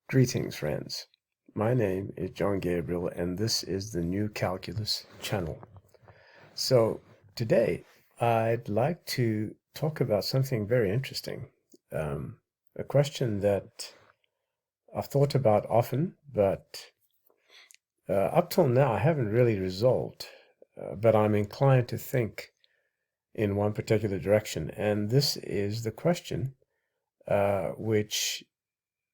Greetings, friends. My name is John Gabriel, and this is the New Calculus channel. So today, I'd like to talk about something very interesting, a question that I've thought about often, but up till now, I haven't really resolved, but I'm inclined to think in one particular direction, and this is the question which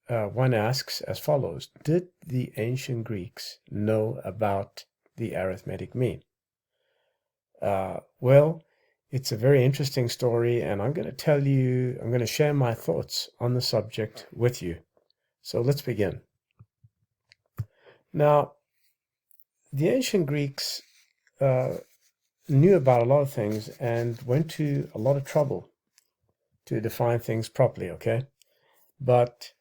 one asks as follows: did the ancient Greeks know about the arithmetic mean? Well, it's a very interesting story, and I'm going to share my thoughts on the subject with you. So let's begin. Now, the ancient Greeks knew about a lot of things and went to a lot of trouble to define things properly, okay? But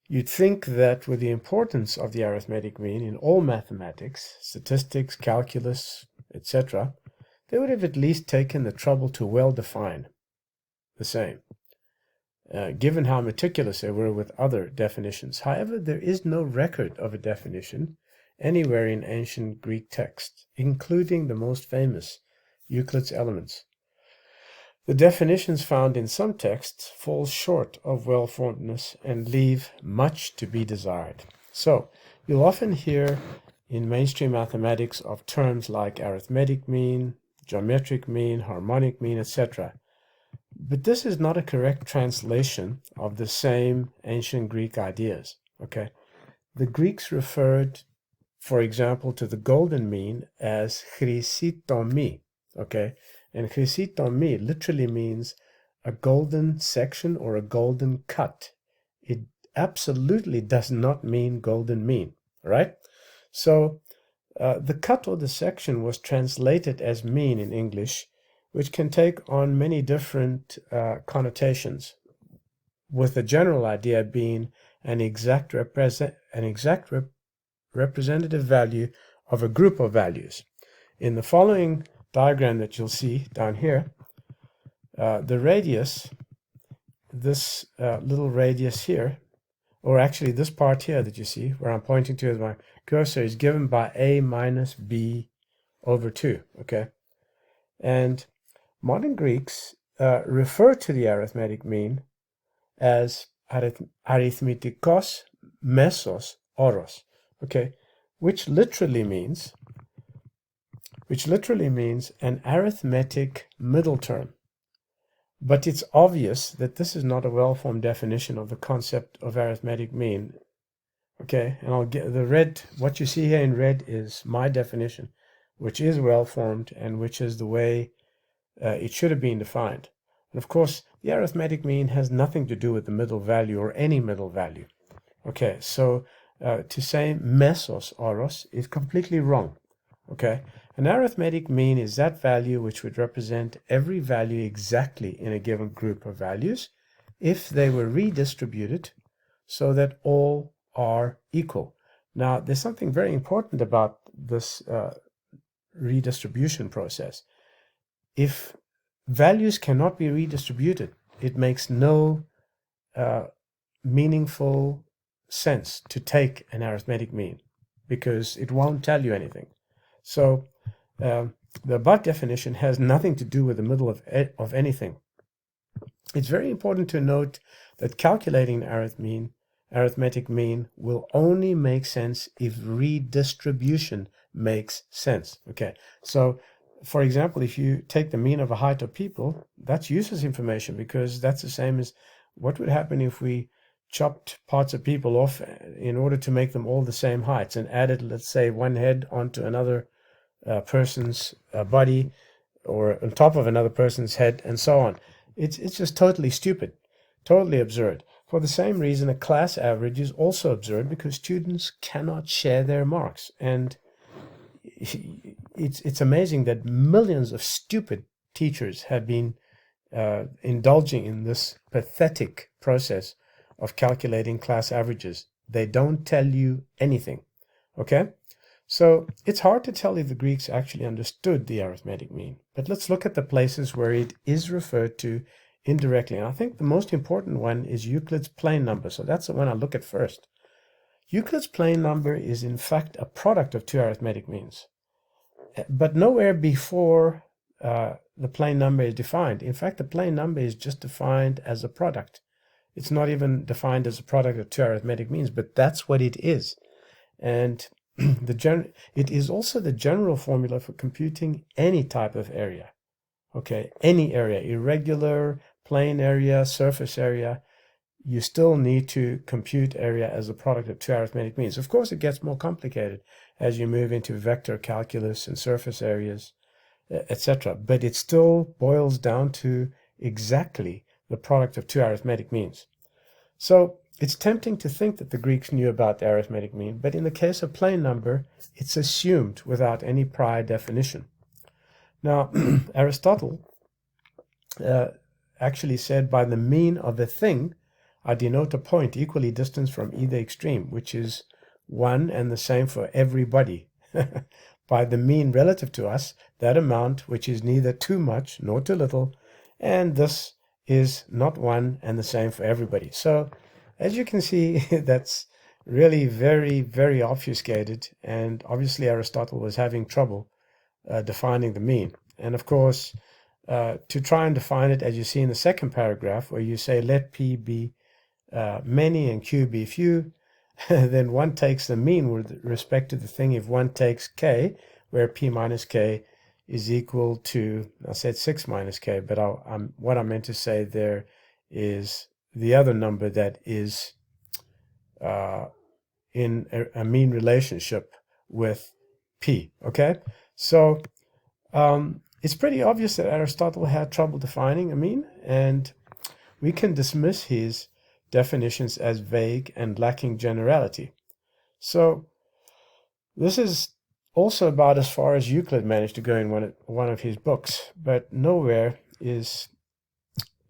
you'd think that with the importance of the arithmetic mean in all mathematics, statistics, calculus, etc., they would have at least taken the trouble to well define the same, given how meticulous they were with other definitions. However, there is no record of a definition anywhere in ancient Greek texts, including the most famous, Euclid's Elements. The definitions found in some texts fall short of well-formedness and leave much to be desired. So, you'll often hear in mainstream mathematics of terms like arithmetic mean, geometric mean, harmonic mean, etc. But this is not a correct translation of the same ancient Greek ideas, okay? The Greeks referred, for example, to the golden mean as chrysitomi, okay? And chrysitomi literally means a golden section or a golden cut. It absolutely does not mean golden mean, right? So the cut or the section was translated as mean in English, which can take on many different connotations, with the general idea being an exact representative value of a group of values. In the following diagram that you'll see down here, the radius, this little radius here, or actually this part here that you see, where I'm pointing to as my cursor, is given by a minus b over 2, okay? And modern Greeks refer to the arithmetic mean as arithmetikos, mésos, όρος, okay? Which literally means an arithmetic middle term. But it's obvious that this is not a well-formed definition of the concept of arithmetic mean. Okay, and I'll get the red, what you see here in red is my definition, which is well-formed and which is the way it should have been defined. And of course, the arithmetic mean has nothing to do with the middle value or any middle value. Okay, so to say mésos όρος is completely wrong. Okay, an arithmetic mean is that value which would represent every value exactly in a given group of values if they were redistributed so that all are equal. Now, there's something very important about this redistribution process. If values cannot be redistributed, it makes no meaningful sense to take an arithmetic mean, because it won't tell you anything. So the above definition has nothing to do with the middle of anything. It's very important to note that calculating arithmetic mean will only make sense if redistribution makes sense. Okay, so for example, if you take the mean of a height of people, that's useless information, because that's the same as what would happen if we chopped parts of people off in order to make them all the same heights and added, let's say, one head onto another person's body, or on top of another person's head, and so on. It's just totally stupid, totally absurd. For the same reason, a class average is also absurd, because students cannot share their marks. And it's amazing that millions of stupid teachers have been indulging in this pathetic process of calculating class averages. They don't tell you anything, okay? So it's hard to tell if the Greeks actually understood the arithmetic mean, but let's look at the places where it is referred to indirectly. And I think the most important one is Euclid's plane number, so that's the one I'll look at first. Euclid's plane number is in fact a product of two arithmetic means, but nowhere before the plane number is defined. In fact, the plane number is just defined as a product. It's not even defined as a product of two arithmetic means, but that's what it is. And it is also the general formula for computing any type of area. Okay, any area, irregular, plane area, surface area, you still need to compute area as a product of two arithmetic means. Of course, it gets more complicated as you move into vector calculus and surface areas, etc. But it still boils down to exactly the product of two arithmetic means. So it's tempting to think that the Greeks knew about the arithmetic mean, but in the case of plane number, it's assumed without any prior definition. Now, Aristotle actually said, by the mean of a thing, I denote a point equally distant from either extreme, which is one and the same for everybody. By the mean relative to us, that amount which is neither too much nor too little, and this is not one and the same for everybody. So, as you can see, that's really very, very obfuscated, and obviously Aristotle was having trouble defining the mean. And of course, to try and define it, as you see in the second paragraph, where you say let P be many and Q be few, then one takes the mean with respect to the thing if one takes K, where P minus K is equal to, I said 6 minus K, but what I meant to say there is the other number that is in a mean relationship with P, okay? So it's pretty obvious that Aristotle had trouble defining a mean, and we can dismiss his definitions as vague and lacking generality. So this is also about as far as Euclid managed to go in one of his books, but nowhere is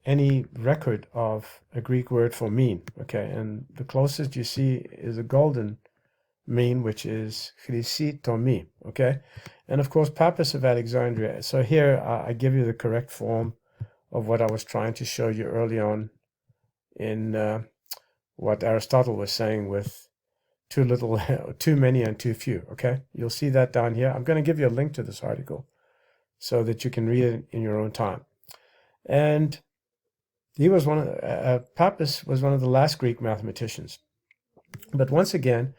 any record of a Greek word for mean. Okay, and the closest you see is a golden mean, which is chrysitomi. Okay, and of course Pappus of Alexandria. So here I give you the correct form of what I was trying to show you early on in what Aristotle was saying with too little, too many, and too few. Okay, you'll see that down here. I'm going to give you a link to this article so that you can read it in your own time. And he was Pappus was one of the last Greek mathematicians. But once again,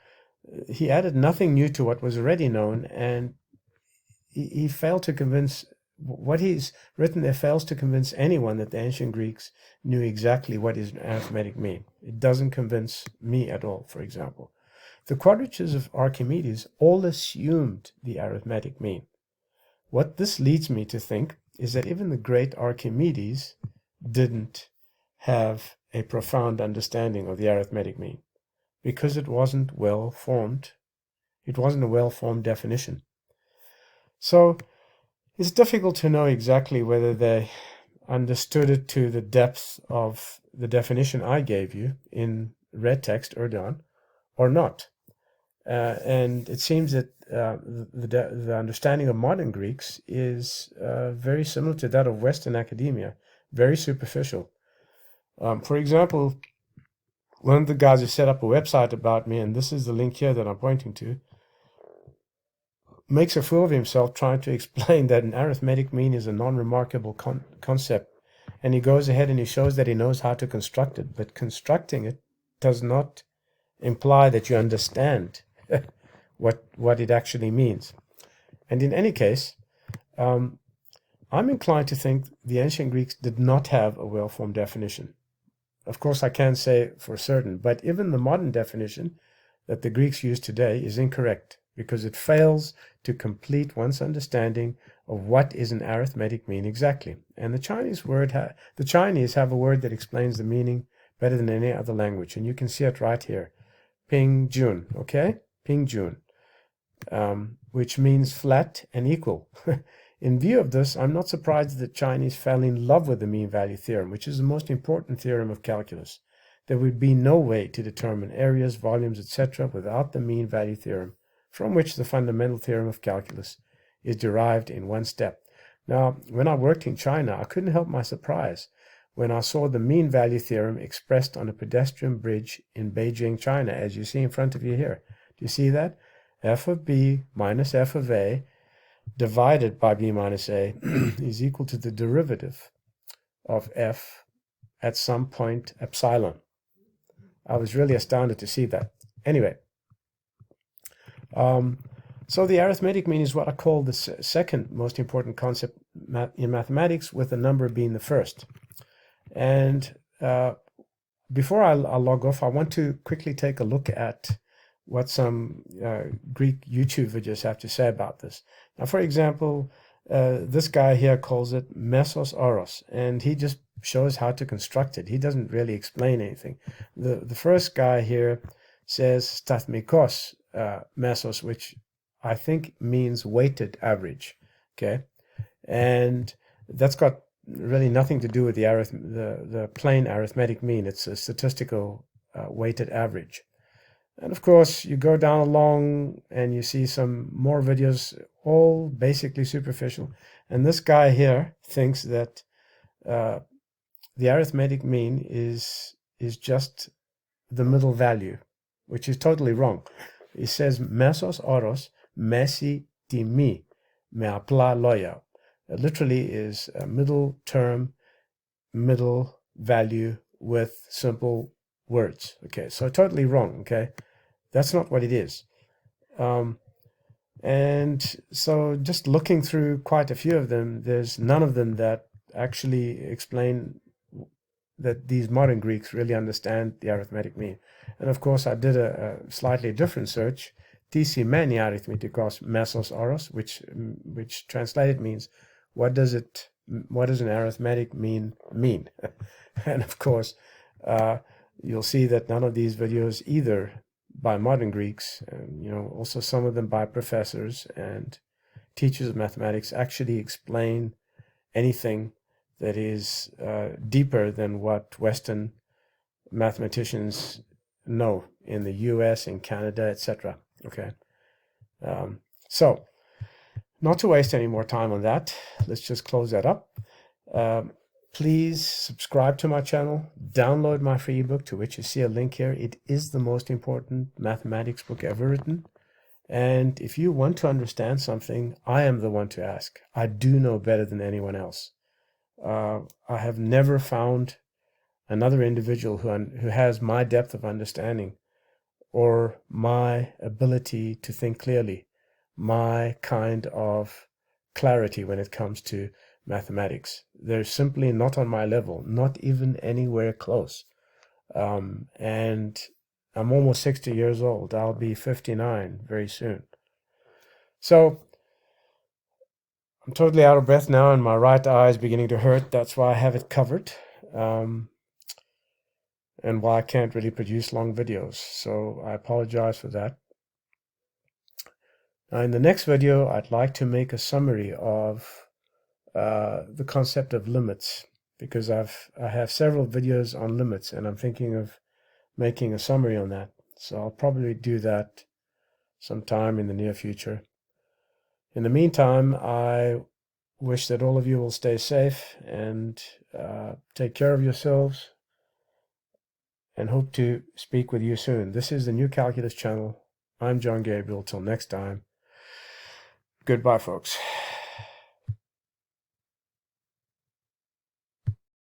he added nothing new to what was already known, and he failed to convince, what he's written there fails to convince anyone that the ancient Greeks knew exactly what is an arithmetic mean. It doesn't convince me at all, for example. The quadratures of Archimedes all assumed the arithmetic mean. What this leads me to think is that even the great Archimedes didn't have a profound understanding of the arithmetic mean, because it wasn't well formed. It wasn't a well-formed definition. So it's difficult to know exactly whether they understood it to the depth of the definition I gave you in red text early on, or not. And it seems that the understanding of modern Greeks is very similar to that of Western academia, very superficial. For example, one of the guys who set up a website about me, and this is the link here that I'm pointing to, makes a fool of himself trying to explain that an arithmetic mean is a non-remarkable concept. And he goes ahead and he shows that he knows how to construct it, but constructing it does not imply that you understand what it actually means. And in any case, I'm inclined to think the ancient Greeks did not have a well-formed definition. Of course, I can't say for certain, but even the modern definition that the Greeks use today is incorrect, because it fails to complete one's understanding of what is an arithmetic mean exactly. And the Chinese have a word that explains the meaning better than any other language, and you can see it right here, Ping Jun, okay? Ping Jun, which means flat and equal. In view of this, I'm not surprised that Chinese fell in love with the mean value theorem, which is the most important theorem of calculus. There would be no way to determine areas, volumes, etc. without the mean value theorem, from which the fundamental theorem of calculus is derived in one step. Now, when I worked in China, I couldn't help my surprise when I saw the mean value theorem expressed on a pedestrian bridge in Beijing, China, as you see in front of you here. Do you see that? F of b minus f of a divided by b minus a is equal to the derivative of f at some point epsilon. I was really astounded to see that. Anyway, so the arithmetic mean is what I call the second most important concept in mathematics, with the number being the first. And before I log off, I want to quickly take a look at what some Greek YouTube videos have to say about this. Now, for example, this guy here calls it mésος όρος, and he just shows how to construct it. He doesn't really explain anything. The first guy here says σταθμικός mésος, which I think means weighted average. Okay, and that's got really nothing to do with the plain arithmetic mean. It's a statistical weighted average. And of course, you go down along and you see some more videos, all basically superficial. And this guy here thinks that the arithmetic mean is just the middle value, which is totally wrong. He says μέσος όρος, μέση τιμή, με απλά λόγια. It literally is a middle term, middle value with simple words. Okay, so totally wrong. Okay, that's not what it is. And so just looking through quite a few of them, there's none of them that actually explain that these modern Greeks really understand the arithmetic mean. And of course, I did a slightly different search. Τι σημαίνει arithmeticos μέσος όρος, which translated means what does an arithmetic mean? And of course, you'll see that none of these videos, either by modern Greeks, and also some of them by professors and teachers of mathematics, actually explain anything that is deeper than what Western mathematicians know in the US, in Canada, etc. Okay, so not to waste any more time on that, let's just close that up. Please subscribe to my channel, download my free ebook, to which you see a link here. It is the most important mathematics book ever written. And if you want to understand something, I am the one to ask. I do know better than anyone else. I have never found another individual who has my depth of understanding or my ability to think clearly, my kind of clarity when it comes to mathematics. They're simply not on my level, not even anywhere close. And I'm almost 60 years old. I'll be 59 very soon. So I'm totally out of breath now, and my right eye is beginning to hurt. That's why I have it covered. And why I can't really produce long videos. So I apologize for that. Now, in the next video, I'd like to make a summary of the concept of limits, because I have several videos on limits, and I'm thinking of making a summary on that. So I'll probably do that sometime in the near future. In the meantime, I wish that all of you will stay safe and take care of yourselves, and hope to speak with you soon. This is the New Calculus channel. I'm John Gabriel. Till next time. Goodbye, folks.